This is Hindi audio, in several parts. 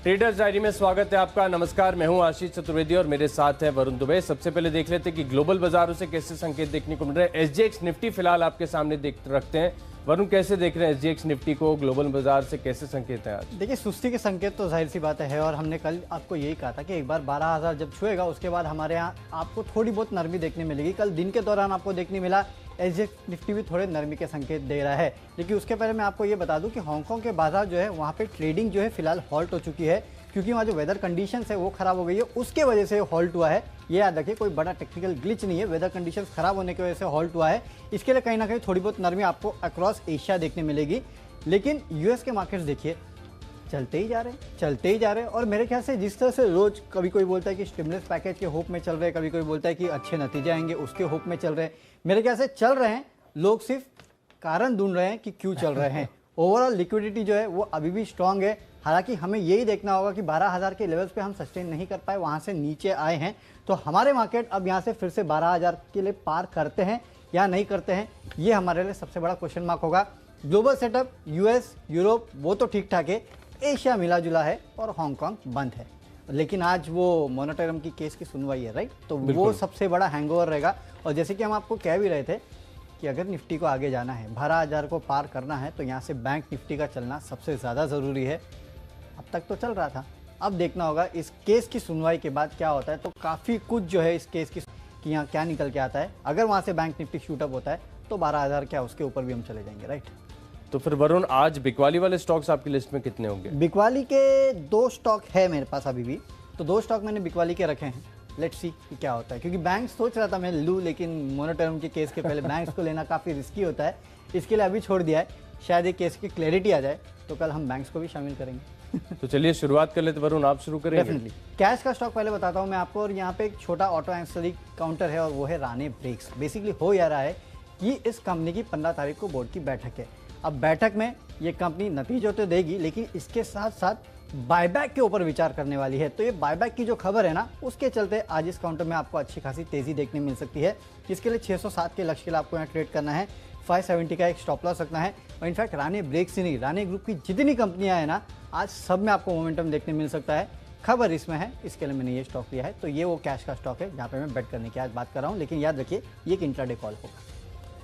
ट्रेडर्स डायरी में स्वागत है आपका। नमस्कार, मैं हूं आशीष चतुर्वेदी और मेरे साथ है वरुण दुबे। सबसे पहले देख लेते हैं कि ग्लोबल बाजारों से कैसे संकेत देखने को मिल रहे हैं। एसजीएक्स निफ्टी फिलहाल आपके सामने रखते हैं। वरुण, कैसे देख रहे हैं एसजीएक्स निफ्टी को? ग्लोबल बाजार से कैसे संकेत है आज? देखिए, सुस्ती के संकेत तो जाहिर सी बात है और हमने कल आपको यही कहा था कि एक बार 12,000 जब छुएगा उसके बाद हमारे यहाँ आपको थोड़ी बहुत नरमी देखने मिलेगी। कल दिन के दौरान आपको देखने मिला एसजीएक्स निफ्टी भी थोड़े नरमी के संकेत दे रहा है। लेकिन उसके पहले मैं आपको ये बता दूं कि हांगकांग के बाजार जो है वहाँ पे ट्रेडिंग जो है फिलहाल हॉल्ट हो चुकी है, क्योंकि वहाँ जो वेदर कंडीशंस है वो खराब हो गई है, उसके वजह से हॉल्ट हुआ है। ये याद रखिए, कोई बड़ा टेक्निकल ग्लिच नहीं है, वेदर कंडीशंस खराब होने की वजह से हॉल्ट हुआ है। इसके लिए कहीं ना कहीं थोड़ी बहुत नरमी आपको अक्रॉस एशिया देखने मिलेगी। लेकिन यूएस के मार्केट्स देखिए चलते ही जा रहे हैं और मेरे ख्याल से जिस तरह से रोज कभी कोई बोलता है कि स्टिमुलस पैकेज के होप में चल रहे हैं, कभी कोई बोलता है कि अच्छे नतीजे आएंगे उसके होप में चल रहे हैं, मेरे ख्याल से चल रहे हैं। लोग सिर्फ कारण ढूंढ रहे हैं कि क्यों चल रहे हैं। ओवरऑल लिक्विडिटी जो है वो अभी भी स्ट्रांग है। हालांकि हमें यही देखना होगा कि 12,000 के लेवल्स पे हम सस्टेन नहीं कर पाए, वहां से नीचे आए हैं, तो हमारे मार्केट अब यहां से फिर से 12,000 के लिए पार करते हैं या नहीं करते हैं, ये हमारे लिए सबसे बड़ा क्वेश्चन मार्क होगा। ग्लोबल सेटअप यूएस यूरोप वो तो ठीक ठाक है, एशिया मिला जुला है और हांगकांग बंद है। लेकिन आज वो मोनेटोरियम की केस की सुनवाई है, राइट, तो वो सबसे बड़ा हैंगओवर रहेगा। और जैसे कि हम आपको कह भी रहे थे कि अगर निफ्टी को आगे जाना है, 12,000 को पार करना है, तो यहाँ से बैंक निफ्टी का चलना सबसे ज़्यादा ज़रूरी है। अब तक तो चल रहा था, अब देखना होगा इस केस की सुनवाई के बाद क्या होता है। तो काफ़ी कुछ जो है इस केस की कि यहाँ क्या निकल के आता है। अगर वहाँ से बैंक निफ्टी शूटअप होता है तो 12,000 क्या उसके ऊपर भी हम चले जाएंगे, राइट। तो फिर वरुण, आज बिकवाली वाले स्टॉक्स आपकी लिस्ट में कितने होंगे? बिकवाली के 2 स्टॉक है मेरे पास अभी भी, तो 2 स्टॉक मैंने बिकवाली के रखे हैं। लेट्स सी कि क्या होता है, क्योंकि बैंक सोच रहा था मैं लूँ, लेकिन मोनेटोरियम के केस के पहले बैंक्स को लेना काफ़ी रिस्की होता है, इसके लिए अभी छोड़ दिया है। शायद ये केस की क्लैरिटी आ जाए तो कल हम बैंक्स को भी शामिल करेंगे। तो चलिए शुरुआत कर लेते। वरुण, आप शुरू करेंगे? डेफिनेटली। कैश का स्टॉक पहले बताता हूँ मैं आपको, और यहाँ पे एक छोटा ऑटो एंसिलरी काउंटर है और वो है राणे ब्रेक्स। बेसिकली हो या रहा है कि इस कंपनी की 15 तारीख को बोर्ड की बैठक है। अब बैठक में ये कंपनी नतीजों तो देगी, लेकिन इसके साथ साथ बायबैक के ऊपर विचार करने वाली है। तो ये बायबैक की जो खबर है ना, उसके चलते आज इस काउंटर में आपको अच्छी खासी तेजी देखने मिल सकती है। इसके लिए 607 के लक्ष्य के लिए आपको यहाँ ट्रेड करना है, 570 का एक स्टॉप लॉस रखना है। और इनफैक्ट राणे ब्रेक्स ही नहीं, राणे ग्रुप की जितनी कंपनियां हैं ना, आज सब में आपको मोमेंटम देखने मिल सकता है। खबर इसमें है, इसके लिए मैंने ये स्टॉक लिया है। तो ये वो कैश का स्टॉक है जहाँ पे मैं बेट करने की आज बात कर रहा हूँ, लेकिन याद रखिए ये एक इंट्राडे कॉल होगा।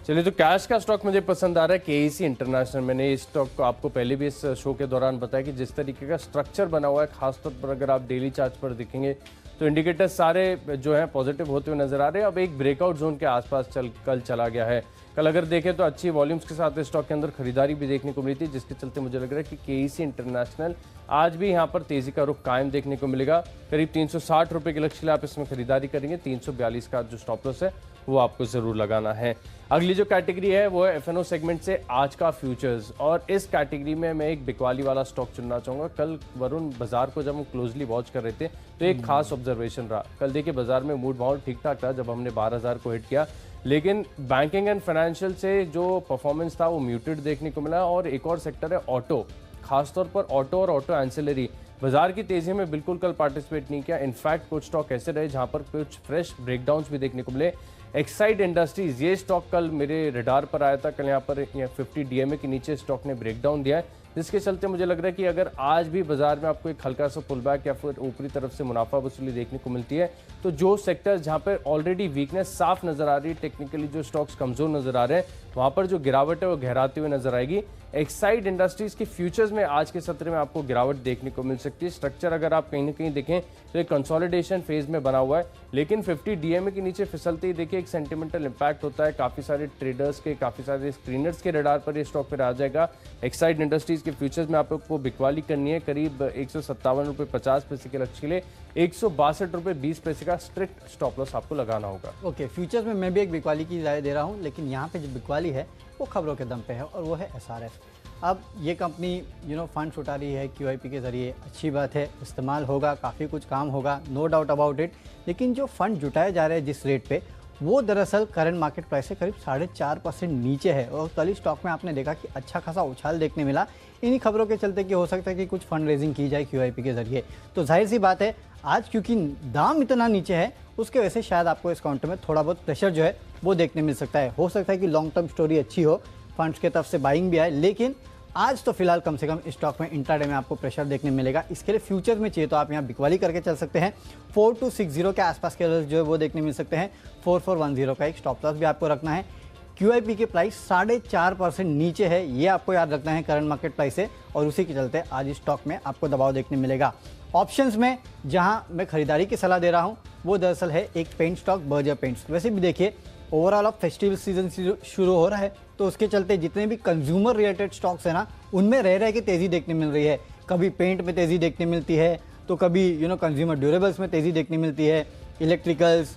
चलिए, तो कैश का स्टॉक मुझे पसंद आ रहा है, केईसी इंटरनेशनल। मैंने इस स्टॉक को आपको पहले भी इस शो के दौरान बताया कि जिस तरीके का स्ट्रक्चर बना हुआ है, खासतौर पर अगर आप डेली चार्ट पर देखेंगे तो इंडिकेटर्स सारे जो है पॉजिटिव होते हुए नजर आ रहे हैं। अब एक ब्रेकआउट जोन के आसपास कल चला गया है। कल अगर देखें तो अच्छी वॉल्यूम्स के साथ स्टॉक के अंदर खरीदारी भी देखने को मिली थी, जिसके चलते मुझे लग रहा है कि केईसी इंटरनेशनल आज भी यहाँ पर तेजी का रुख कायम देखने को मिलेगा। करीब 360 रुपये के लक्ष्य के लिए आप इसमें खरीदारी करेंगे। 342 का जो स्टॉप लॉस है वो आपको जरूर लगाना है। अगली जो कैटेगरी है वो है एफएनओ सेगमेंट से आज का फ्यूचर्स, और इस कैटेगरी में मैं एक बिकवाली वाला स्टॉक चुनना चाहूंगा। कल वरुण, बाजार को जब हम क्लोजली वॉच कर रहे थे तो एक खास ऑब्जर्वेशन रहा। कल देखिए बाजार में मूड माहौल ठीक ठाक था जब हमने 12,000 को हिट किया, लेकिन बैंकिंग एंड फाइनेंशियल से जो परफॉर्मेंस था वो म्यूटेड देखने को मिला। और एक और सेक्टर है ऑटो, खासतौर पर ऑटो और ऑटो एंसिलरी। बाजार की तेजी में बिल्कुल कल पार्टिसिपेट नहीं किया। इनफैक्ट कुछ स्टॉक ऐसे रहे जहां पर कुछ फ्रेश ब्रेकडाउन्स भी देखने को मिले। एक्साइड इंडस्ट्रीज, ये स्टॉक कल मेरे रडार पर आया था। कल यहाँ पर 50 डीएमए के नीचे स्टॉक ने ब्रेकडाउन दिया है, जिसके चलते मुझे लग रहा है कि अगर आज भी बाजार में आपको एक हल्का सा पुल बैक या फिर ऊपरी तरफ से मुनाफा वसूली देखने को मिलती है, तो जो सेक्टर्स जहां पर ऑलरेडी वीकनेस साफ नजर आ रही है, टेक्निकली जो स्टॉक्स कमजोर नजर आ रहे हैं, वहां पर जो गिरावट है वो गहराते हुए नजर आएगी। एक्साइड इंडस्ट्रीज के फ्यूचर्स में आज के सत्र में आपको गिरावट देखने को मिल सकती है। स्ट्रक्चर अगर आप कहीं ना कहीं देखें तो एक कंसोलिडेशन फेज में बना हुआ है, लेकिन 50 डीएमए के नीचे फिसलते ही देखिए एक सेंटिमेंटल इंपैक्ट होता है। काफी सारे ट्रेडर्स के, काफी सारे स्क्रीनर्स के रडार पर ये स्टॉक पर आ जाएगा। एक्साइड इंडस्ट्रीज के फ्यूचर्स में आपको बिकवाली करनी है। करीब 157 रुपये 50 पैसे के लक्ष्य के लिए 162 रुपये 20 पैसे का स्ट्रिक्ट स्टॉप लॉस आपको लगाना होगा। ओके, फ्यूचर्स में मैं भी एक बिकवाली की राय दे रहा हूँ, लेकिन यहाँ पे जो बिकवाली है वो खबरों के दम पे है और वो है एसआरएफ। अब ये कंपनी फंड उठा रही है क्यूआईपी के जरिए, अच्छी बात है, इस्तेमाल होगा, काफ़ी कुछ काम होगा, नो डाउट अबाउट इट। लेकिन जो फंड जुटाए जा रहे हैं जिस रेट पे, वो दरअसल करंट मार्केट प्राइस से करीब 4.5% नीचे है। और कल स्टॉक में आपने देखा कि अच्छा खासा उछाल देखने मिला इन्हीं खबरों के चलते कि हो सकता है कि कुछ फंड रेजिंग की जाए क्यूआईपी के जरिए। तो जाहिर सी बात है आज क्योंकि दाम इतना नीचे है उसके वजह से शायद आपको इस काउंटर में थोड़ा बहुत प्रेशर जो है वो देखने मिल सकता है। हो सकता है कि लॉन्ग टर्म स्टोरी अच्छी हो, फंड्स के तरफ से बाइंग भी आए, लेकिन आज तो फिलहाल कम से कम स्टॉक में इंट्राडे में आपको प्रेशर देखने मिलेगा। इसके लिए फ्यूचर में चाहिए तो आप यहाँ बिकवाली करके चल सकते हैं। 4260 के आसपास के लेवल्स जो है वो देखने मिल सकते हैं। 4410 का एक स्टॉप लॉस भी आपको रखना है। QIP के प्राइस 4.5% नीचे है, ये आपको याद रखना है करंट मार्केट प्राइस से, और उसी के चलते आज इस स्टॉक में आपको दबाव देखने मिलेगा। ऑप्शंस में जहां मैं खरीदारी की सलाह दे रहा हूं वो दरअसल है एक पेंट स्टॉक बर्जर पेंट्स। वैसे भी देखिए ओवरऑल अब फेस्टिवल सीजन शुरू हो रहा है, तो उसके चलते जितने भी कंज्यूमर रिलेटेड स्टॉक्स है ना, उनमें रह के तेज़ी देखने मिल रही है। कभी पेंट में तेज़ी देखने मिलती है, तो कभी कंज्यूमर ड्यूरेबल्स में तेज़ी देखने मिलती है, इलेक्ट्रिकल्स,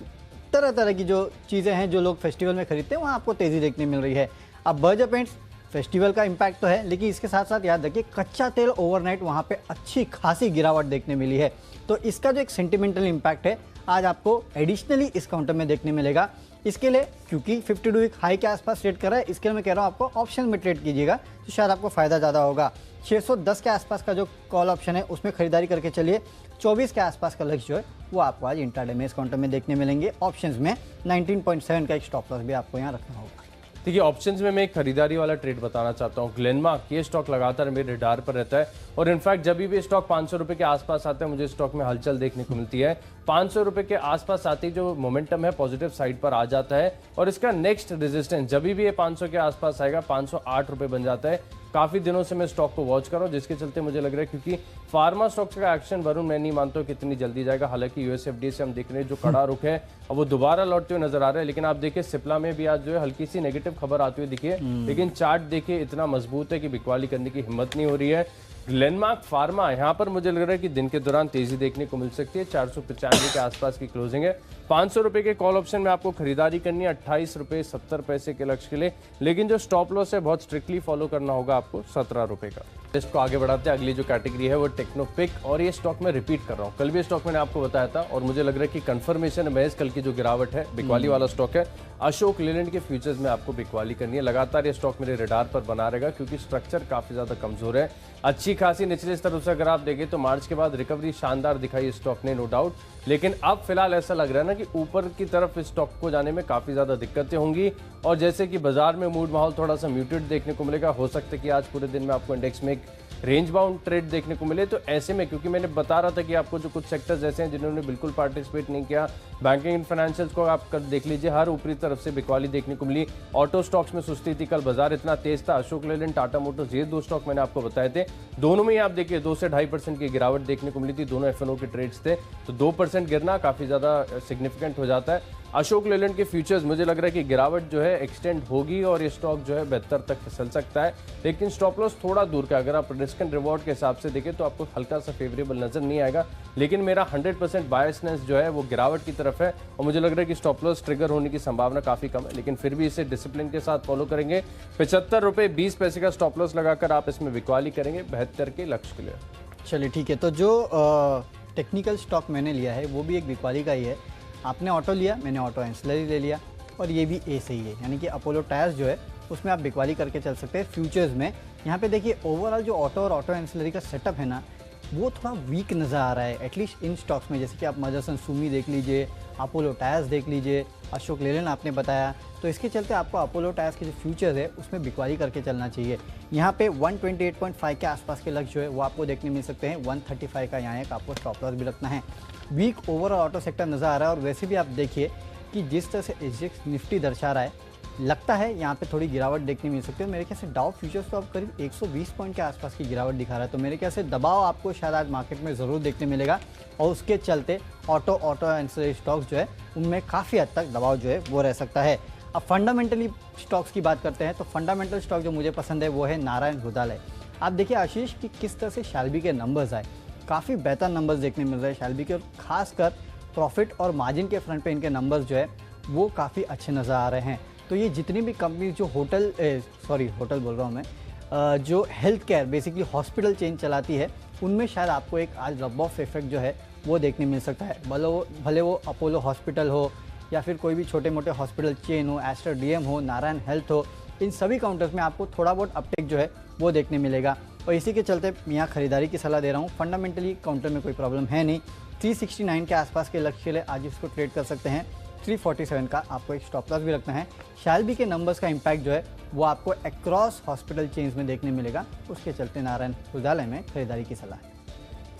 तरह तरह की जो चीज़ें हैं जो लोग फेस्टिवल में खरीदते हैं वहाँ आपको तेज़ी देखने मिल रही है। अब बर्जर पेंट्स फेस्टिवल का इम्पैक्ट तो है, लेकिन इसके साथ साथ याद रखिए कच्चा तेल ओवरनाइट वहाँ पे अच्छी खासी गिरावट देखने मिली है, तो इसका जो एक सेंटिमेंटल इम्पैक्ट है आज आपको एडिशनली इस काउंटर में देखने मिलेगा। इसके लिए क्योंकि 52 वीक हाई के आसपास ट्रेड कर रहा है, इसके लिए मैं कह रहा हूँ आपको ऑप्शन में ट्रेड कीजिएगा तो शायद आपको फायदा ज़्यादा होगा। 610 के आसपास का जो कॉल ऑप्शन है उसमें खरीदारी करके चलिए। 24 के आसपास का लक्ष्य जो है वो आपको आज इंट्राडे में इस काउंटर में देखने मिलेंगे। ऑप्शंस में 19.7 का एक स्टॉप लॉस भी आपको यहाँ रखना होगा। देखिए ऑप्शंस में मैं एक खरीदारी वाला ट्रेड बताना चाहता हूँ। ग्लेनमार्क ये स्टॉक लगातार मेरे रडार पर रहता है, और इनफैक्ट जब भी स्टॉक 500 रुपये के आसपास आता है मुझे स्टॉक में हलचल देखने को मिलती है। 500 रुपये के आसपास आते ही जो मोमेंटम है पॉजिटिव साइड पर आ जाता है, और इसका नेक्स्ट रेजिस्टेंस जब भी ये 500 के आसपास आएगा 508 रुपये बन जाता है। काफ़ी दिनों से मैं स्टॉक को वॉच कर रहा हूँ, जिसके चलते मुझे लग रहा है क्योंकि फार्मा स्टॉक्स का एक्शन वरुण मैं नहीं मानता हूँ कितनी जल्दी जाएगा। हालांकि यूएसएफडी से हम देख रहे हैं जो कड़ा रुख है अब वो दोबारा लौटते हुए नजर आ रहा है, लेकिन आप देखिए सिप्ला में भी आज जो है हल्की सी नेगेटिव खबर आती हुई दिखी है, लेकिन चार्ट देखिए इतना मजबूत है कि बिकवाली करने की हिम्मत नहीं हो रही है। ग्लेनमार्क फार्मा यहाँ पर मुझे लग रहा है कि दिन के दौरान तेजी देखने को मिल सकती है। 495 के आसपास की क्लोजिंग है। 500 रुपए के कॉल ऑप्शन में आपको खरीदारी करनी है 28 रुपए 70 पैसे के लक्ष्य के लिए, लेकिन जो स्टॉप लॉस है बहुत स्ट्रिक्टली फॉलो करना होगा आपको 17 रुपए का। इसको आगे बढ़ाते हैं, अगली जो कैटेगरी है वो टेक्नोपिक, और ये स्टॉक में रिपीट कर रहा हूँ। कल भी स्टॉक मैंने आपको बताया था और मुझे लग रहा है कि कंफर्मेशन महज कल की जो गिरावट है बिकवाली वाला स्टॉक है। अशोक लेलैंड के फ्यूचर्स में आपको बिकवाली करनी है। लगातार ये स्टॉक मेरे रडार पर बना रहेगा क्योंकि स्ट्रक्चर काफी ज्यादा कमजोर है। अच्छी खासी निचले स्तर से अगर आप देखें तो मार्च के बाद रिकवरी शानदार दिखाई स्टॉक ने, नो डाउट, लेकिन अब फिलहाल ऐसा लग रहा है ना कि ऊपर की तरफ इस स्टॉक को जाने में काफी ज्यादा दिक्कतें होंगी, और जैसे कि बाजार में मूड माहौल थोड़ा सा म्यूटेड देखने को मिलेगा। हो सकता है कि आज पूरे दिन में आपको इंडेक्स में एक रेंज बाउंड ट्रेड देखने को मिले। तो ऐसे में क्योंकि मैंने बता रहा था कि आपको जो कुछ सेक्टर्स ऐसे हैं जिन्होंने बिल्कुल पार्टिसिपेट नहीं किया, बैंकिंग एंड फाइनेंशियल्स को आप कर देख लीजिए, हर ऊपरी तरफ से बिकवाली देखने को मिली। ऑटो स्टॉक्स में सुस्ती थी, कल बाजार इतना तेज था। अशोक लेलैंड, टाटा मोटर्स, ये दो स्टॉक मैंने आपको बताए थे, दोनों में ही आप देखिए 2 से 2.5% की गिरावट देखने को मिली थी। दोनों एफएनओ के ट्रेड्स थे, तो 2% गिरना काफी ज्यादा सिग्निफिकेंट हो जाता है। अशोक लेलैंड के फ्यूचर्स मुझे लग रहा है कि गिरावट जो है एक्सटेंड होगी और ये स्टॉक जो है बेहतर तक फिसल सकता है, लेकिन स्टॉप लॉस थोड़ा दूर का। अगर आप रिस्क एंड रिवॉर्ड के हिसाब से देखें तो आपको हल्का सा फेवरेबल नजर नहीं आएगा, लेकिन मेरा 100% बायसनेस जो है वो गिरावट की तरफ है, और मुझे लग रहा है कि स्टॉप लॉस ट्रिगर होने की संभावना काफी कम है, लेकिन फिर भी इसे डिसिप्लिन के साथ फॉलो करेंगे। 75 रुपये 20 पैसे का स्टॉप लॉस लगाकर आप इसमें बिकवाली करेंगे 72 के लक्ष्य के लिए। चलिए ठीक है, तो जो टेक्निकल स्टॉक मैंने लिया है वो भी एक बिकवाली का ही है। आपने ऑटो लिया, मैंने ऑटो एंसिलरी ले लिया, और ये भी ए से ही है, यानी कि अपोलो टायर्स जो है उसमें आप बिकवाली करके चल सकते हैं फ्यूचर्स में। यहाँ पे देखिए ओवरऑल जो ऑटो और ऑटो एंसिलरी का सेटअप है ना वो थोड़ा वीक नज़र आ रहा है, एटलीस्ट इन स्टॉक्स में। जैसे कि आप मदरसन सुमी देख लीजिए, अपोलो टायर्स देख लीजिए, अशोक लेलैंड आपने बताया, तो इसके चलते आपको अपोलो टायर्स के जो फ्यूचर्स है उसमें बिकवाली करके चलना चाहिए। यहाँ पे 128.5 के आसपास के लक्ष्य जो है वो आपको देखने मिल सकते हैं। 135 का यहाँ एक आपको स्टॉप लॉस भी रखना है। वीक ओवरऑल ऑटो सेक्टर नज़र आ रहा है, और वैसे भी आप देखिए कि जिस तरह से एसजीएक्स निफ्टी दर्शा रहा है, लगता है यहाँ पे थोड़ी गिरावट देखने मिल सकती है। मेरे ख्याल से डाउ फ्यूचर्स तो अब करीब 120 पॉइंट के आसपास की गिरावट दिखा रहा है, तो मेरे ख्याल से दबाव आपको शायद आज मार्केट में ज़रूर देखने मिलेगा, और उसके चलते ऑटो एंसिलरी स्टॉक्स जो है उनमें काफ़ी हद तक दबाव जो है वो रह सकता है। अब फंडामेंटली स्टॉक्स की बात करते हैं, तो फंडामेंटल स्टॉक जो मुझे पसंद है वो है नारायण हृदयालय। आप देखिए आशीष कि किस तरह से शैल्बी के नंबर्स आए, काफ़ी बेहतर नंबर्स देखने मिल रहे हैं शैल्बी के, और खासकर प्रॉफिट और मार्जिन के फ्रंट पे इनके नंबर्स जो है वो काफ़ी अच्छे नज़र आ रहे हैं। तो ये जितनी भी कंपनी जो होटल बोल रहा हूँ मैं, जो health care basically hospital chain चलाती है, उनमें शायद आपको एक आज रब ऑफ इफेक्ट जो है वो देखने मिल सकता है। भले वो अपोलो हॉस्पिटल हो या फिर कोई भी छोटे मोटे हॉस्पिटल चेन हो, एस्टर डीएम हो, नारायण हेल्थ हो, इन सभी काउंटर्स में आपको थोड़ा बहुत अपटेक जो है वो देखने मिलेगा, और इसी के चलते यहाँ खरीदारी की सलाह दे रहा हूँ। फंडामेंटली काउंटर में कोई प्रॉब्लम है नहीं। 369 के आसपास के लक्ष्य के लिए आज इसको ट्रेड कर सकते हैं। 347 का आपको एक स्टॉप लॉस भी रखना है। शायलबी के नंबर्स का इम्पैक्ट जो है वो आपको अक्रॉस हॉस्पिटल चेन्स में देखने मिलेगा, उसके चलते नारायण हृदयालय में खरीदारी की सलाह है।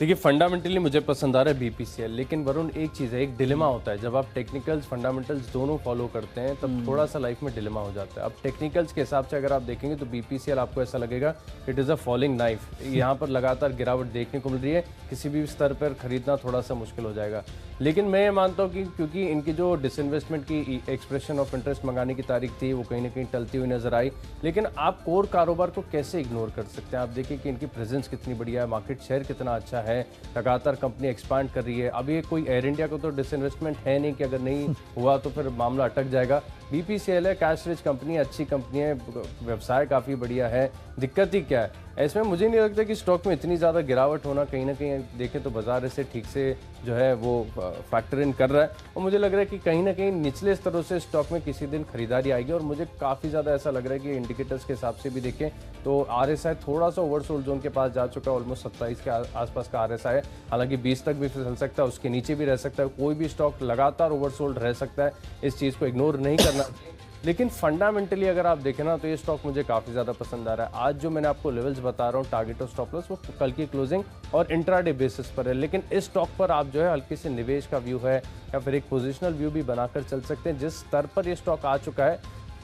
देखिए फंडामेंटली मुझे पसंद आ रहा है बीपीसीएल, लेकिन वरुण एक चीज़ है, एक डिलेमा होता है जब आप टेक्निकल्स फंडामेंटल्स दोनों फॉलो करते हैं तब थोड़ा सा लाइफ में डिलेमा हो जाता है। अब टेक्निकल्स के हिसाब से अगर आप देखेंगे तो बीपीसीएल आपको ऐसा लगेगा it is a falling knife, यहाँ पर लगातार गिरावट देखने को मिल रही है, किसी भी स्तर पर खरीदना थोड़ा सा मुश्किल हो जाएगा। लेकिन मैं ये मानता हूँ कि क्योंकि इनकी जो डिसइन्वेस्टमेंट की एक्सप्रेशन ऑफ इंटरेस्ट मंगाने की तारीख थी वो कहीं ना कहीं टलती हुई नजर आई, लेकिन आप कोर कारोबार को कैसे इग्नोर कर सकते हैं। आप देखिए कि इनकी प्रेजेंस कितनी बढ़िया है, मार्केट शेयर कितना अच्छा है, लगातार कंपनी एक्सपांड कर रही है। अभी कोई एयर इंडिया को तो डिसइन्वेस्टमेंट है नहीं कि अगर नहीं हुआ तो फिर मामला अटक जाएगा। बीपीसीएल है, कैश रिच कंपनी, अच्छी कंपनी है, व्यवसाय काफ़ी बढ़िया है, दिक्कत ही क्या है इसमें। मुझे नहीं लगता कि स्टॉक में इतनी ज़्यादा गिरावट होना, कहीं ना कहीं देखें तो बाजार इसे ठीक से जो है वो फैक्टर इन कर रहा है, और मुझे लग रहा है कि कहीं ना कहीं निचले स्तरों से स्टॉक में किसी दिन खरीदारी आएगी। और मुझे काफ़ी ज़्यादा ऐसा लग रहा है कि इंडिकेटर्स के हिसाब से भी देखें तो आरएसआई थोड़ा सा ओवरसोल्ड जोन के पास जा चुका है, ऑलमोस्ट 27 के आसपास का आरएसआई है, हालांकि 20 तक भी फिसल सकता है, उसके नीचे भी रह सकता है, कोई भी स्टॉक लगातार ओवरसोल्ड रह सकता है, इस चीज़ को इग्नोर नहीं करना। लेकिन फंडामेंटली अगर आप देखें ना तो ये स्टॉक मुझे काफ़ी ज़्यादा पसंद आ रहा है। आज जो मैंने आपको लेवल्स बता रहा हूँ टारगेट और स्टॉप लॉस, वो कल की क्लोजिंग और इंट्राडे बेसिस पर है, लेकिन इस स्टॉक पर आप जो है हल्के से निवेश का व्यू है या फिर एक पोजिशनल व्यू भी बनाकर चल सकते हैं। जिस स्तर पर ये स्टॉक आ चुका है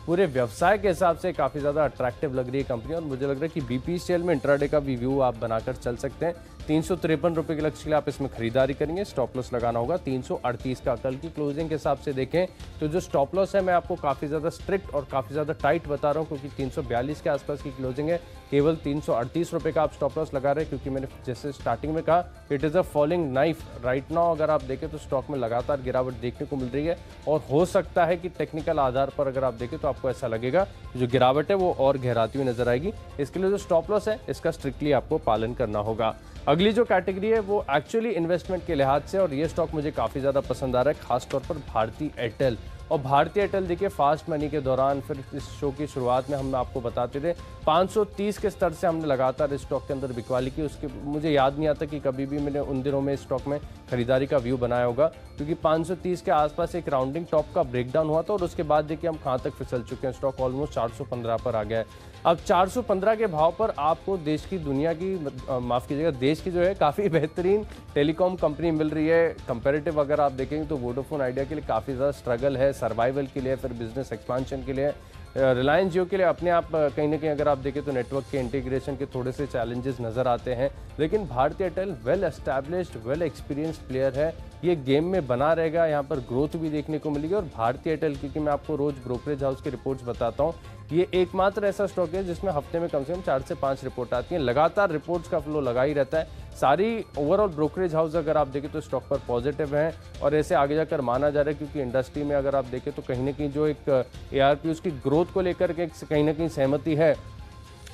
पूरे व्यवसाय के हिसाब से काफ़ी ज़्यादा अट्रैक्टिव लग रही है कंपनी, और मुझे लग रहा है कि बीपीसीएल में इंट्राडे का भी व्यू आप बनाकर चल सकते हैं। 353 रुपये के लक्ष्य के लिए आप इसमें खरीदारी करेंगे, स्टॉप लॉस लगाना होगा 338 का। कल की क्लोजिंग के हिसाब से देखें तो जो स्टॉप लॉस है मैं आपको काफ़ी ज़्यादा स्ट्रिक्ट और काफ़ी ज़्यादा टाइट बता रहा हूँ, क्योंकि 342 के आसपास की क्लोजिंग है, केवल 338 रुपये का आप स्टॉप लॉस लगा रहे हैं, क्योंकि मैंने जैसे स्टार्टिंग में कहा it is a falling knife right now. अगर आप देखें तो स्टॉक में लगातार गिरावट देखने को मिल रही है, और हो सकता है कि टेक्निकल आधार पर अगर आप देखें तो आपको ऐसा लगेगा जो गिरावट है वो और गहराती हुई नजर आएगी। इसके लिए जो स्टॉप लॉस है इसका स्ट्रिक्टली आपको पालन करना होगा। अगली जो कैटेगरी है वो एक्चुअली इन्वेस्टमेंट के लिहाज से, और ये स्टॉक मुझे काफ़ी ज़्यादा पसंद आ रहा है, खासतौर पर भारती एयरटेल। और भारतीय एयरटेल देखिए फास्ट मनी के दौरान, फिर इस शो की शुरुआत में हम आपको बताते थे 530 के स्तर से हमने लगातार इस स्टॉक के अंदर बिकवाली की। उसके मुझे याद नहीं आता कि कभी भी मैंने उन दिनों में इस स्टॉक में खरीदारी का व्यू बनाया होगा, क्योंकि 530 के आसपास एक राउंडिंग टॉप का ब्रेकडाउन हुआ था, और उसके बाद देखिए हम कहाँ तक फिसल चुके हैं, स्टॉक ऑलमोस्ट 415 पर आ गया है। अब 415 के भाव पर आपको देश की दुनिया की माफ़ कीजिएगा देश की जो है काफ़ी बेहतरीन टेलीकॉम कंपनी मिल रही है। कंपैरेटिव अगर आप देखेंगे तो वोडाफोन आइडिया के लिए काफ़ी ज़्यादा स्ट्रगल है, सर्वाइवल के लिए, फिर बिजनेस एक्सपांशन के लिए। रिलायंस जियो के लिए अपने आप कहीं ना कहीं अगर आप देखें तो नेटवर्क के इंटीग्रेशन के थोड़े से चैलेंजेस नज़र आते हैं, लेकिन भारतीय Airtel well established well experienced player है, ये गेम में बना रहेगा, यहाँ पर ग्रोथ भी देखने को मिलेगी। और भारतीय एयरटेल, क्योंकि मैं आपको रोज ब्रोकरेज हाउस की रिपोर्ट्स बताता हूँ, ये एकमात्र ऐसा स्टॉक है जिसमें हफ्ते में कम से कम 4 से 5 रिपोर्ट आती हैं, लगातार रिपोर्ट्स का फ्लो लगा ही रहता है। सारी ओवरऑल ब्रोकरेज हाउस अगर आप देखें तो स्टॉक पर पॉजिटिव हैं, और ऐसे आगे जाकर माना जा रहा है, क्योंकि इंडस्ट्री में अगर आप देखें तो कहीं ना कहीं जो एक एआरपी उसकी ग्रोथ को लेकर के कहीं ना कहीं सहमति है,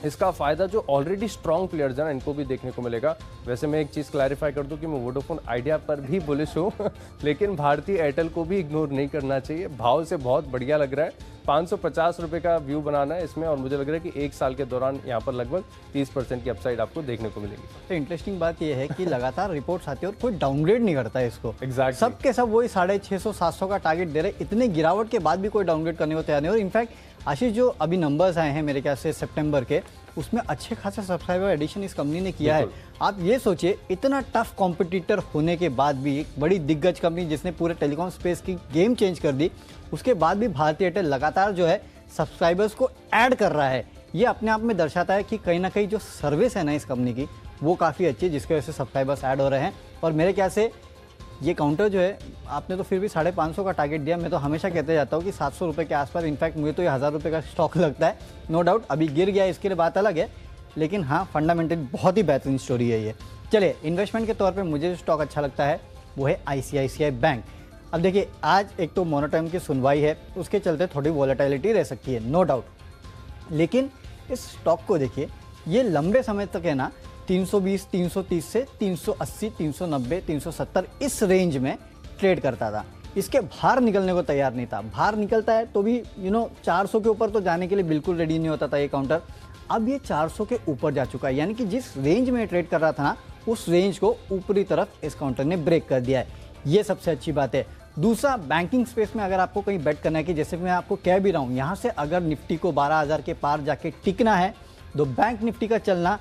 इसका फ़ायदा जो ऑलरेडी स्ट्रॉन्ग प्लेयर्स हैं ना इनको भी देखने को मिलेगा। वैसे मैं एक चीज़ क्लैरिफाई कर दूं कि मैं वोडाफोन आइडिया पर भी बुलिश हूं लेकिन भारतीय एयरटेल को भी इग्नोर नहीं करना चाहिए, भाव से बहुत बढ़िया लग रहा है। 550 रुपये का व्यू बनाना है इसमें, और मुझे लग रहा है कि एक साल के दौरान यहाँ पर लगभग 30% की अपसाइड आपको देखने को मिलेगी। तो इंटरेस्टिंग बात यह है कि लगातार रिपोर्ट्स आती है और कोई डाउनग्रेड नहीं करता है इसको। Exactly. सब के सब वही 650-700 का टारगेट दे रहे, इतने गिरावट के बाद भी कोई डाउनग्रेड करने को तैयार नहीं। और इनफैक्ट आशीष, जो अभी नंबर्स आए हैं मेरे ख्याल से सितंबर के, उसमें अच्छे खासा सब्सक्राइबर एडिशन इस कंपनी ने किया है। आप ये सोचिए, इतना टफ कॉम्पिटिटर होने के बाद भी, एक बड़ी दिग्गज कंपनी जिसने पूरे टेलीकॉम स्पेस की गेम चेंज कर दी, उसके बाद भी भारतीय एयरटेल लगातार जो है सब्सक्राइबर्स को ऐड कर रहा है। ये अपने आप में दर्शाता है कि कहीं ना कहीं जो सर्विस है ना इस कंपनी की वो काफ़ी अच्छी है, जिसकी वजह से सब्सक्राइबर्स ऐड हो रहे हैं। और मेरे ख्याल से ये काउंटर जो है, आपने तो फिर भी 550 का टारगेट दिया, मैं तो हमेशा कहते जाता हूँ कि 700 रुपये के आसपास, इनफैक्ट मुझे तो ये 1000 रुपये का स्टॉक लगता है। नो डाउट अभी गिर गया, इसके लिए बात अलग है, लेकिन हाँ फंडामेंटल बहुत ही बेहतरीन स्टोरी है ये। चलिए, इन्वेस्टमेंट के तौर पे मुझे जो स्टॉक अच्छा लगता है वो है ICICI बैंक। अब देखिए, आज एक तो मोनोटर्म की सुनवाई है, उसके चलते थोड़ी वॉलेटिलिटी रह सकती है, नो डाउट, लेकिन इस स्टॉक को देखिए, ये लंबे समय तक है ना 320, 330 से 380, 390, 370 इस रेंज में ट्रेड करता था। इसके बाहर निकलने को तैयार नहीं था। बाहर निकलता है तो भी 400 के ऊपर तो जाने के लिए बिल्कुल रेडी नहीं होता था ये काउंटर। अब ये 400 के ऊपर जा चुका है, यानी कि जिस रेंज में ट्रेड कर रहा था ना, उस रेंज को ऊपरी तरफ इस काउंटर ने ब्रेक कर दिया है। ये सबसे अच्छी बात है। दूसरा, बैंकिंग स्पेस में अगर आपको कहीं बेट करना है कि जैसे मैं आपको कह भी रहा हूँ, यहाँ से अगर निफ्टी को 12,000 के पार जाके टिकना है तो बैंक निफ्टी का चलना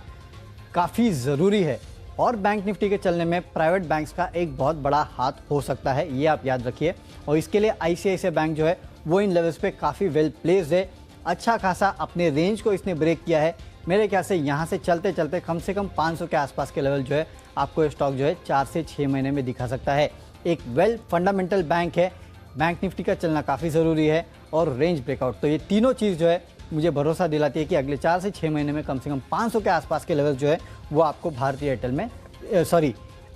काफ़ी ज़रूरी है। और बैंक निफ्टी के चलने में प्राइवेट बैंक्स का एक बहुत बड़ा हाथ हो सकता है, ये आप याद रखिए। और इसके लिए ICICI बैंक जो है वो इन लेवल्स पे काफ़ी वेल प्लेस्ड है। अच्छा खासा अपने रेंज को इसने ब्रेक किया है। मेरे ख्याल से यहाँ से चलते चलते कम से कम 500 के आसपास के लेवल जो है आपको ये स्टॉक जो है 4 से 6 महीने में दिखा सकता है। एक वेल फंडामेंटल बैंक है, बैंक निफ्टी का चलना काफ़ी ज़रूरी है और रेंज ब्रेकआउट, तो ये तीनों चीज़ जो है मुझे भरोसा दिलाती है कि अगले 4 से 6 महीने में कम से कम 500 के आसपास के लेवल जो है वो आपको भारतीय एयरटेल में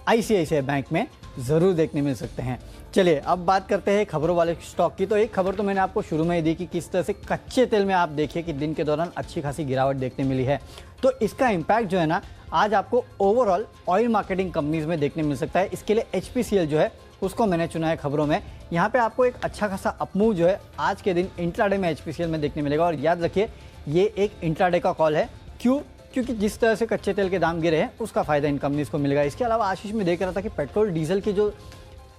ICICI बैंक में ज़रूर देखने मिल सकते हैं। चलिए अब बात करते हैं खबरों वाले स्टॉक की। तो एक खबर तो मैंने आपको शुरू में ही दी कि किस तरह से कच्चे तेल में आप देखिए कि दिन के दौरान अच्छी खासी गिरावट देखने मिली है। तो इसका इम्पैक्ट जो है ना आज आपको ओवरऑल ऑयल मार्केटिंग कंपनीज में देखने मिल सकता है। इसके लिए HPCL जो है उसको मैंने चुना है खबरों में। यहाँ पे आपको एक अच्छा खासा अपमूव जो है आज के दिन इंट्राडे में HPCL में देखने मिलेगा। और याद रखिए ये एक इंट्राडे का कॉल है। क्योंकि जिस तरह से कच्चे तेल के दाम गिरे हैं उसका फायदा इन कंपनीज को मिलेगा। इसके अलावा आशीष में देख रहा था कि पेट्रोल डीजल की जो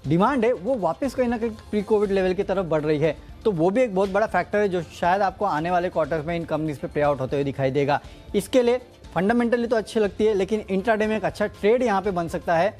डिमांड है वो वापस कहीं ना कहीं प्री कोविड लेवल की तरफ बढ़ रही है, तो वो भी एक बहुत बड़ा फैक्टर है जो शायद आपको आने वाले क्वार्टर्स में इन कंपनीज पे पे आउट होते हुए दिखाई देगा। इसके लिए फंडामेंटली तो अच्छी लगती है, लेकिन इंट्राडे में एक अच्छा ट्रेड यहाँ पे बन सकता है।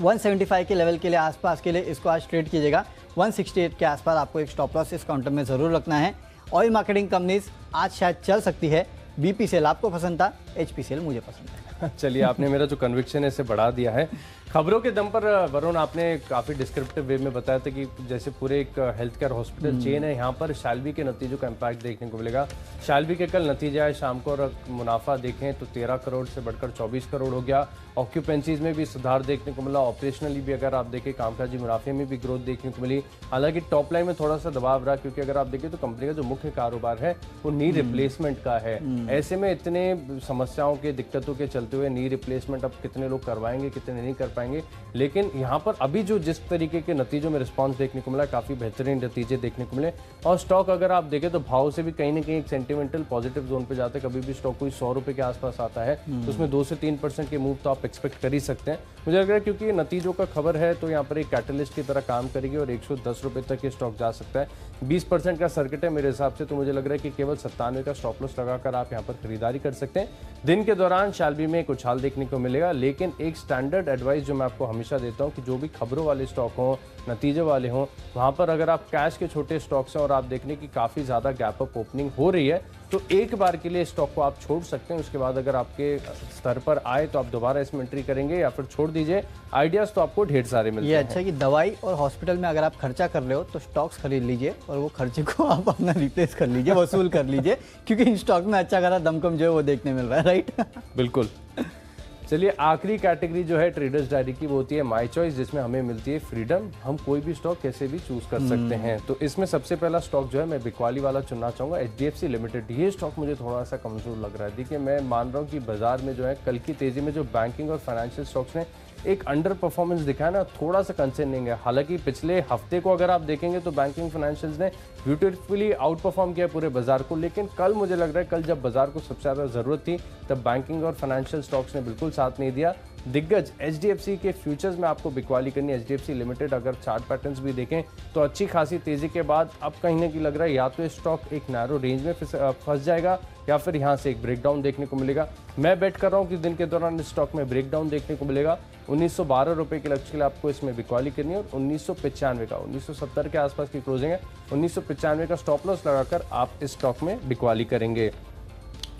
175 के लेवल के लिए आसपास के लिए इसको आज ट्रेड कीजिएगा। 168 के आसपास आपको एक स्टॉप लॉस इस काउंटर में ज़रूर रखना है। ऑयल मार्केटिंग कंपनीज आज शायद चल सकती है। BPCL आपको पसंद था, HPCL मुझे पसंद है। चलिए आपने मेरा जो कन्विक्शन है इसे बढ़ा दिया है। खबरों के दम पर वरुण आपने काफ़ी डिस्क्रिप्टिव वे में बताया था कि जैसे पूरे एक हेल्थ केयर हॉस्पिटल चेन है, यहाँ पर शाल्बी के नतीजों का इम्पैक्ट देखने को मिलेगा। शाल्बी के कल नतीजे आए शाम को और मुनाफा देखें तो 13 करोड़ से बढ़कर 24 करोड़ हो गया। ऑक्यूपेंसीज में भी सुधार देखने को मिला। ऑपरेशनली भी अगर आप देखें कामकाजी मुनाफे में भी ग्रोथ देखने को मिली। हालांकि टॉप लाइन में थोड़ा सा दबाव रहा, क्योंकि अगर आप देखें तो कंपनी का जो मुख्य कारोबार है वो नी रिप्लेसमेंट का है। ऐसे में इतने समस्याओं के दिक्कतों के चलते हुए नी रिप्लेसमेंट अब कितने लोग करवाएंगे कितने नहीं कर पाएंगे। लेकिन यहाँ पर अभी जो जिस तरीके के नतीजों में रिस्पांस देखने को मिला, काफ़ी बेहतरीन नतीजे देखने को मिले। और स्टॉक अगर आप देखें तो भाव से भी कहीं ना कहीं एक सेंटिमेंटल पॉजिटिव जोन पे जाता है। कभी भी स्टॉक कोई 100 रुपये के आसपास आता है तो उसमें 2 से 3% के मूव तो आप एक्सपेक्ट कर ही सकते हैं। मुझे लग रहा है क्योंकि नतीजों का खबर है तो यहाँ पर एक कैटलिस्ट की तरह काम करेगी और 110 रुपये तक ये स्टॉक जा सकता है। 20% का सर्किट है मेरे हिसाब से, तो मुझे लग रहा है कि केवल 97 का स्टॉप लॉस लगाकर आप यहाँ पर खरीदारी कर सकते हैं। दिन के दौरान शाल्बी में एक उछाल देखने को मिलेगा, लेकिन एक स्टैंडर्ड एडवाइस जो मैं आपको हमेशा देता हूँ कि जो भी खबरों वाले स्टॉक हों, नतीजे वाले हों, वहाँ पर अगर आप कैश के छोटे स्टॉक्स हैं और आप देखने की काफ़ी ज़्यादा गैप अप ओपनिंग हो रही है तो एक बार के लिए स्टॉक को आप छोड़ सकते हैं। उसके बाद अगर आपके स्तर पर आए तो आप दोबारा इसमें एंट्री करेंगे या फिर छोड़ दीजिए। आइडियाज़ तो आपको ढेर सारे मिलते हैं। ये अच्छा कि दवाई और हॉस्पिटल में अगर आप खर्चा कर रहे हो तो स्टॉक्स खरीद लीजिए और वो खर्चे को आप अपना रिप्लेस कर लीजिए, वसूल कर लीजिए, क्योंकि इन स्टॉक में अच्छा खासा दमकम जो है वो देखने मिल रहा है। राइट, बिल्कुल। चलिए आखिरी कैटेगरी जो है ट्रेडर्स डायरी की वो होती है माय चॉइस, जिसमें हमें मिलती है फ्रीडम। हम कोई भी स्टॉक कैसे भी चूज कर सकते हैं। तो इसमें सबसे पहला स्टॉक जो है मैं बिकवाली वाला चुनना चाहूँगा, HDFC लिमिटेड। ये स्टॉक मुझे थोड़ा सा कमजोर लग रहा है। देखिए मैं मान रहा हूँ कि बाजार में जो है कल की तेजी में जो बैंकिंग और फाइनेंशियल स्टॉक्स ने एक अंडर परफॉर्मेंस दिखाया ना, थोड़ा सा कंसर्निंग है। हालांकि पिछले हफ्ते को अगर आप देखेंगे तो बैंकिंग फाइनेंशियल्स ने ब्यूटीफुली आउट परफॉर्म किया पूरे बाजार को, लेकिन कल मुझे लग रहा है कल जब बाजार को सबसे ज़्यादा ज़रूरत थी तब बैंकिंग और फाइनेंशियल स्टॉक्स ने बिल्कुल साथ नहीं दिया। दिग्गज HDFC के फ्यूचर्स में आपको बिकवाली करनी है। HDFC लिमिटेड अगर चार्ट पैटर्न्स भी देखें तो अच्छी खासी तेजी के बाद अब कहीं ना कहीं लग रहा है या तो स्टॉक एक नैरो रेंज में फंस जाएगा या फिर यहाँ से एक ब्रेकडाउन देखने को मिलेगा। मैं बेट कर रहा हूँ कि दिन के दौरान इस स्टॉक में ब्रेकडाउन देखने को मिलेगा। 1912 रुपये के लक्ष्य के लिए आपको इसमें बिकवाली करनी है और 1995 का 1970 के आसपास की क्लोजिंग है, 1995 का स्टॉप लॉस लगाकर आप इस स्टॉक में बिकवाली करेंगे।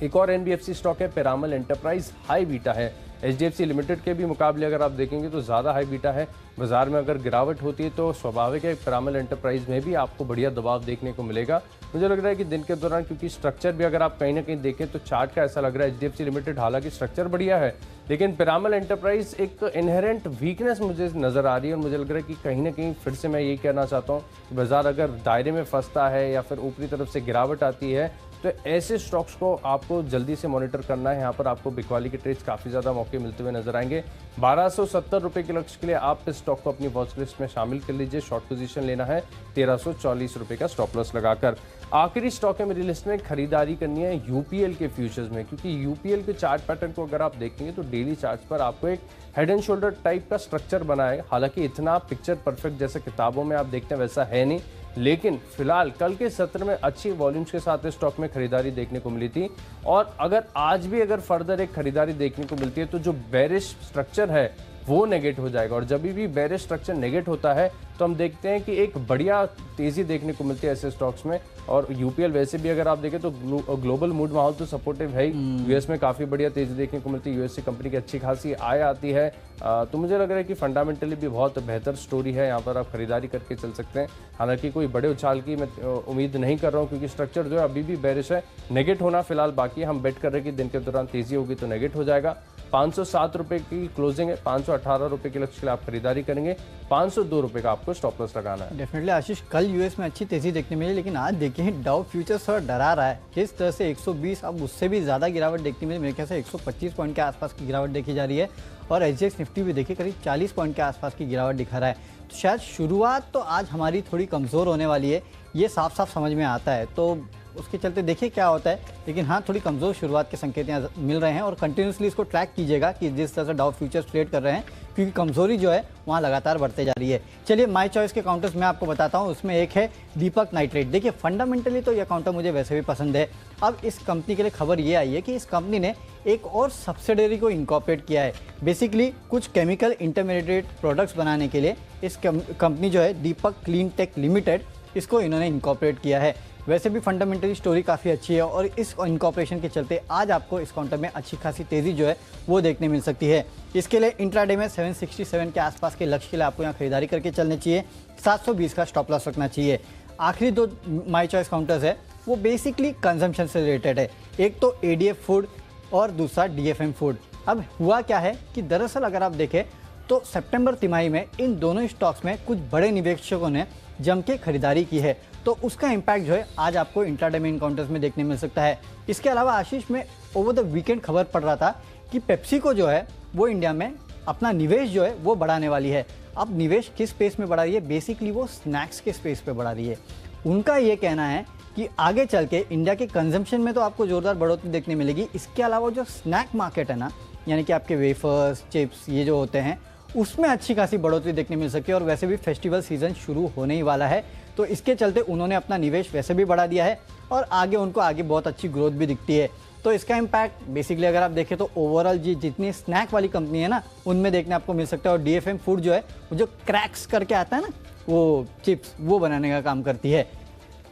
एक और NBFC स्टॉक है पिरामल एंटरप्राइज, हाई बीटा है। HDFC लिमिटेड के भी मुकाबले अगर आप देखेंगे तो ज़्यादा हाई बीटा है। बाजार में अगर गिरावट होती है तो स्वाभाविक है पिरामल एंटरप्राइज में भी आपको बढ़िया दबाव देखने को मिलेगा। मुझे लग रहा है कि दिन के दौरान, क्योंकि स्ट्रक्चर भी अगर आप कहीं ना कहीं देखें तो चार्ट का ऐसा लग रहा है HDFC लिमिटेड हालांकि स्ट्रक्चर बढ़िया है लेकिन पिरामल एंटरप्राइज एक इनहेरेंट वीकनेस मुझे नज़र आ रही है। और मुझे लग रहा है कि कहीं ना कहीं फिर से मैं यही कहना चाहता हूँ कि बाजार अगर दायरे में फंसता है या फिर ऊपरी तरफ से गिरावट आती है तो ऐसे स्टॉक्स को आपको जल्दी से मॉनिटर करना है। यहाँ पर आपको बिकवाली के ट्रेड्स काफ़ी ज़्यादा मौके मिलते हुए नजर आएंगे। 1270 रुपये के लक्ष्य के लिए आप इस स्टॉक को अपनी वॉच लिस्ट में शामिल कर लीजिए। शॉर्ट पोजीशन लेना है 1340 रुपये का स्टॉप लॉस लगाकर। आखिरी स्टॉक है मेरी लिस्ट में, खरीदारी करनी है यूपीएल के फ्यूचर्स में, क्योंकि यूपीएल के चार्ट पैटर्न को अगर आप देखेंगे तो डेली चार्ट पर आपको एक हेड एंड शोल्डर टाइप का स्ट्रक्चर बना है। हालांकि इतना पिक्चर परफेक्ट जैसे किताबों में आप देखते हैं वैसा है नहीं, लेकिन फिलहाल कल के सत्र में अच्छी वॉल्यूम्स के साथ इस स्टॉक में खरीदारी देखने को मिली थी। और अगर आज भी अगर फर्दर एक खरीदारी देखने को मिलती है तो जो बेरिश स्ट्रक्चर है वो नेगेट हो जाएगा। और जब भी बेरिश स्ट्रक्चर नेगेट होता है तो हम देखते हैं कि एक बढ़िया तेजी देखने को मिलती है ऐसे स्टॉक्स में। और यूपीएल वैसे भी अगर आप देखें तो ग्लोबल मूड माहौल तो सपोर्टिव है ही। यूएस में काफ़ी बढ़िया तेजी देखने को मिलती है, यूएस से कंपनी की अच्छी खासी आय आती है। तो मुझे लग रहा है कि फंडामेंटली भी बहुत बेहतर स्टोरी है, यहाँ पर आप खरीदारी करके चल सकते हैं। हालांकि कोई बड़े उछाल की मैं उम्मीद नहीं कर रहा हूँ, क्योंकि स्ट्रक्चर जो है अभी भी बेरिश है। नेगेट होना फिलहाल बाकी है। हम बेट कर रहे हैं कि दिन के दौरान तेजी होगी तो नेगेट हो जाएगा। 507 रुपये की क्लोजिंग है, 518 रुपये के लक्ष्य के लिए आप खरीदारी करेंगे। 502 रुपये का आपको स्टॉप लॉस लगाना है। डेफिनेटली आशीष, कल यूएस में अच्छी तेजी देखने मिली, लेकिन आज देखिए डाउ फ्यूचर्स थोड़ा डरा रहा है। जिस तरह से 120 अब उससे भी ज़्यादा गिरावट देखने मिली, मेरे ख्याल से 125 पॉइंट के आसपास की गिरावट देखी जा रही है। और एसजीएक्स निफ्टी भी देखिए करीब 40 पॉइंट के आसपास की गिरावट दिखा रहा है। तो शायद शुरुआत तो आज हमारी थोड़ी कमज़ोर होने वाली है, ये साफ साफ समझ में आता है। तो उसके चलते देखिए क्या होता है, लेकिन हाँ थोड़ी कमज़ोर शुरुआत के संकेत यहाँ मिल रहे हैं। और कंटिन्यूसली इसको ट्रैक कीजिएगा कि जिस तरह से डाउ फ्यूचर्स ट्रेड कर रहे हैं, क्योंकि कमज़ोरी जो है वहाँ लगातार बढ़ते जा रही है। चलिए माय चॉइस के काउंटर्स मैं आपको बताता हूँ। उसमें एक है दीपक नाइट्रेट। देखिए फंडामेंटली तो यह काउंटर मुझे वैसे भी पसंद है। अब इस कंपनी के लिए खबर ये आई है कि इस कंपनी ने एक और सब्सिडरी को इनकॉर्पोरेट किया है। बेसिकली कुछ केमिकल इंटरमीडिएट प्रोडक्ट्स बनाने के लिए इस कंपनी जो है दीपक क्लीन टेक लिमिटेड, इसको इन्होंने इनकॉर्पोरेट किया है। वैसे भी फंडामेंटली स्टोरी काफ़ी अच्छी है और इस इनकॉर्पोरेशन के चलते आज आपको इस काउंटर में अच्छी खासी तेज़ी जो है वो देखने मिल सकती है। इसके लिए इंट्राडे में 767 के आसपास के लक्ष्य के लिए आपको यहाँ खरीदारी करके चलने चाहिए। 720 का स्टॉप लॉस रखना चाहिए। आखिरी दो माय चॉइस काउंटर्स है वो बेसिकली कंजम्पशन से रिलेटेड है। एक तो एडीएफ फूड और दूसरा डीएफएम फूड। अब हुआ क्या है कि दरअसल अगर आप देखें तो सितंबर तिमाही में इन दोनों स्टॉक्स में कुछ बड़े निवेशकों ने जम के खरीदारी की है, तो उसका इम्पैक्ट जो है आज आपको इंट्राडे में काउंटर्स में देखने मिल सकता है। इसके अलावा आशीष में ओवर द वीकेंड खबर पड़ रहा था कि पेप्सिको जो है वो इंडिया में अपना निवेश जो है वो बढ़ाने वाली है। अब निवेश किस स्पेस में बढ़ा रही है? बेसिकली वो स्नैक्स के स्पेस पे बढ़ा रही है। उनका ये कहना है कि आगे चल के इंडिया के कंजम्पशन में तो आपको जोरदार बढ़ोतरी देखने मिलेगी। इसके अलावा जो स्नैक मार्केट है ना, यानी कि आपके वेफर्स, चिप्स, ये जो होते हैं, उसमें अच्छी खासी बढ़ोतरी देखने मिल सकती है। और वैसे भी फेस्टिवल सीजन शुरू होने ही वाला है, तो इसके चलते उन्होंने अपना निवेश वैसे भी बढ़ा दिया है और आगे उनको आगे बहुत अच्छी ग्रोथ भी दिखती है। तो इसका इम्पैक्ट बेसिकली अगर आप देखें तो ओवरऑल जितनी स्नैक वाली कंपनी है ना, उनमें देखने आपको मिल सकता है। और डीएफएम फूड जो है वो जो क्रैक्स करके आता है ना, वो चिप्स वो बनाने का काम करती है।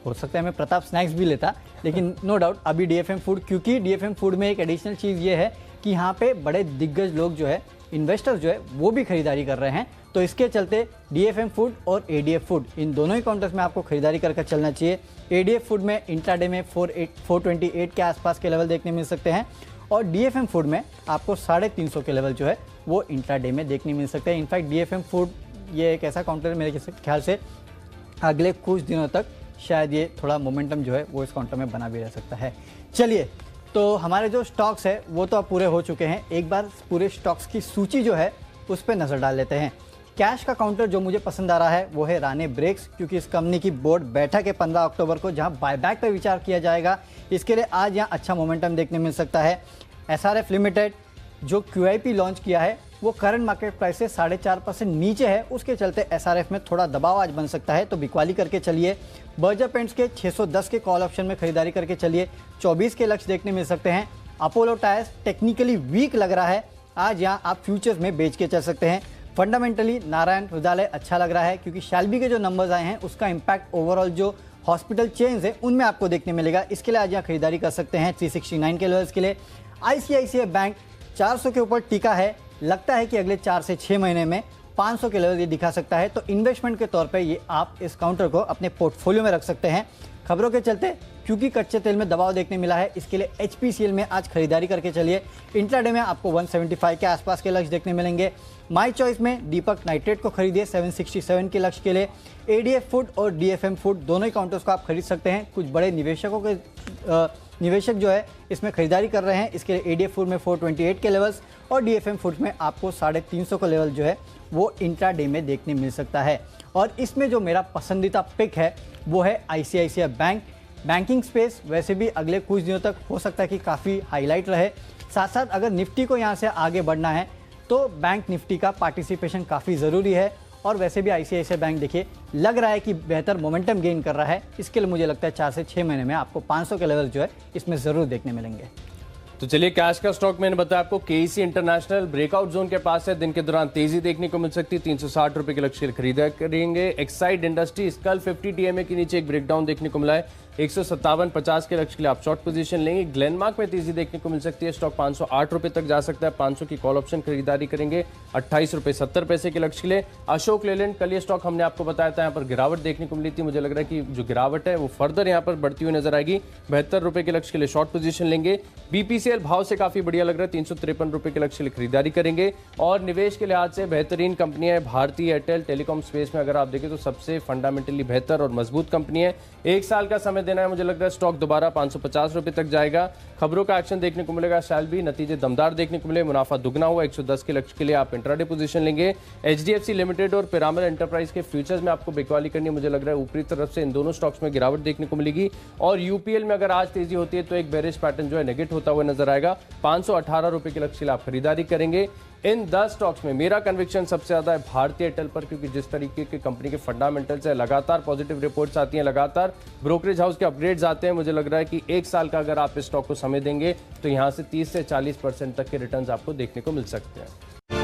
हो सकता है मैं प्रताप स्नैक्स भी लेता, लेकिन नो डाउट अभी डीएफएम फूड, क्योंकि डीएफएम फूड में एक एडिशनल चीज़ ये है कि यहाँ पे बड़े दिग्गज लोग जो है, इन्वेस्टर्स जो है वो भी खरीदारी कर रहे हैं। तो इसके चलते डीएफएम फूड और एडीएफ फूड इन दोनों ही काउंटर्स में आपको खरीदारी करके चलना चाहिए। एडीएफ फूड में इंट्राडे में 428 के आसपास के लेवल देखने मिल सकते हैं और डीएफएम फूड में आपको 350 के लेवल जो है वो इंट्राडे में देखने मिल सकते हैं। इनफैक्ट डीएफएम फूड ये एक ऐसा काउंटर मेरे ख्याल से अगले कुछ दिनों तक शायद ये थोड़ा मोमेंटम जो है वो इस काउंटर में बना भी रह सकता है। चलिए, तो हमारे जो स्टॉक्स है वो तो अब पूरे हो चुके हैं। एक बार पूरे स्टॉक्स की सूची जो है उस पर नज़र डाल लेते हैं। कैश का काउंटर जो मुझे पसंद आ रहा है वो है राणे ब्रेक्स, क्योंकि इस कंपनी की बोर्ड बैठक है 15 अक्टूबर को, जहां बायबैक पर विचार किया जाएगा। इसके लिए आज यहां अच्छा मोमेंटम देखने मिल सकता है। एसआरएफ लिमिटेड जो QIP लॉन्च किया है वो करंट मार्केट प्राइस से 4.5% नीचे है, उसके चलते एसआरएफ में थोड़ा दबाव आज बन सकता है, तो बिकवाली करके चलिए। बर्जर पेंट्स के 610 के कॉल ऑप्शन में खरीदारी करके चलिए। 24 के लक्ष्य देखने मिल सकते हैं। अपोलो टायर्स टेक्निकली वीक लग रहा है, आज यहाँ आप फ्यूचर्स में बेच के चल सकते हैं। फंडामेंटली नारायण हृदयालय अच्छा लग रहा है, क्योंकि शैल्बी के जो नंबर्स आए हैं उसका इम्पैक्ट ओवरऑल जो हॉस्पिटल चेन्स है उनमें आपको देखने मिलेगा। इसके लिए आज यहाँ खरीदारी कर सकते हैं 369 के लेवल्स के लिए। ICICI बैंक 400 के ऊपर टिका है, लगता है कि अगले 4 से 6 महीने में 500 के लेवल ये दिखा सकता है, तो इन्वेस्टमेंट के तौर पे ये आप इस काउंटर को अपने पोर्टफोलियो में रख सकते हैं। खबरों के चलते क्योंकि कच्चे तेल में दबाव देखने मिला है, इसके लिए HPCL में आज खरीदारी करके चलिए। इंट्राडे में आपको 175 के आसपास के लक्ष्य देखने मिलेंगे। माई चॉइस में दीपक नाइट्रेट को खरीदिए 767 के लक्ष्य के लिए। ADF फूड और DFM फूड दोनों ही काउंटर्स को आप खरीद सकते हैं। कुछ बड़े निवेशक जो है इसमें खरीदारी कर रहे हैं, इसके लिए ADF फूड में 428 के लेवल्स और DFM फूड में आपको 350 का लेवल जो है वो इंट्राडे में देखने मिल सकता है। और इसमें जो मेरा पसंदीदा पिक है वो है ICICI बैंक। बैंकिंग स्पेस वैसे भी अगले कुछ दिनों तक हो सकता है कि काफ़ी हाईलाइट रहे। साथ साथ अगर निफ्टी को यहाँ से आगे बढ़ना है तो बैंक निफ्टी का पार्टिसिपेशन काफ़ी ज़रूरी है। और वैसे भी ICICI बैंक देखिए लग रहा है कि बेहतर मोमेंटम गेन कर रहा है, इसके लिए मुझे लगता है 4 से 6 महीने में आपको 500 के लेवल जो है इसमें ज़रूर देखने मिलेंगे। तो चलिए कैश का स्टॉक मैंने बताया आपको KEC इंटरनेशनल ब्रेकआउट जोन के पास है, दिन के दौरान तेजी देखने को मिल सकती है। 360 रुपए के लक्ष्य खरीदा करेंगे। एक्साइड इंडस्ट्रीज कल 50 DMA के नीचे एक ब्रेकडाउन देखने को मिला है, 157.50 के लक्ष्य के लिए आप शॉर्ट पोजीशन लेंगे। ग्लेनमार्क में तेजी देखने को मिल सकती है, स्टॉक 508 रुपए तक जा सकता है। 500 की कॉल ऑप्शन खरीदारी करेंगे 28 रुपए 70 पैसे के लक्ष्य के लिए। अशोक लेलैंड कल ये स्टॉक हमने आपको बताया था, यहाँ पर गिरावट देखने को मिली थी, मुझे लग रहा है कि जो गिरावट है वो फर्दर यहाँ पर बढ़ती हुई नजर आएगी। 72 रुपए के लक्ष्य के लिए शॉर्ट पोजीशन लेंगे। BPCL भाव से काफी बढ़िया लग रहा है, 353 रुपए के लक्ष्य के लिए खरीदारी करेंगे। और निवेश के लिहाज से बेहतरीन कंपनी है भारती एयरटेल। टेलीकॉम स्पेस में अगर आप देखें तो सबसे फंडामेंटली बेहतर और मजबूत कंपनी है। 1 साल का समय देना है, मुझे लग रहा है स्टॉक दोबारा 550 रुपए तक जाएगा। खबरों का एक्शन देखने को मिलेगा, शैल भी नतीजे दमदार देखने को मिले, मुनाफा दुगना हुआ। 110 के लक्ष्य के लिए आप इंट्राडे पोजीशन लेंगे। HDFC लिमिटेड और पिरामल एंटरप्राइज के फ्यूचर्स में आपको बिकवाली करनी है, मुझे लग रहा है ऊपरी तरफ से इन दोनों स्टॉक्स में गिरावट देखने को मिलेगी। और UPL में अगर आज तेजी होती है तो एक बेरिश पैटर्न जो है नेगेट होता हुआ नजर आएगा। 518 रुपए के लक्ष्य के लिए आप खरीदारी करेंगे। इन 10 स्टॉक्स में मेरा कन्विक्शन सबसे ज्यादा है भारतीय एयरटेल पर, क्योंकि जिस तरीके की कंपनी के फंडामेंटल्स है, लगातार पॉजिटिव रिपोर्ट्स आती हैं, लगातार ब्रोकरेज हाउस के अपग्रेड्स आते हैं। मुझे लग रहा है कि 1 साल का अगर आप इस स्टॉक को समय देंगे तो यहां से 30 से 40% तक के रिटर्न्स आपको देखने को मिल सकते हैं।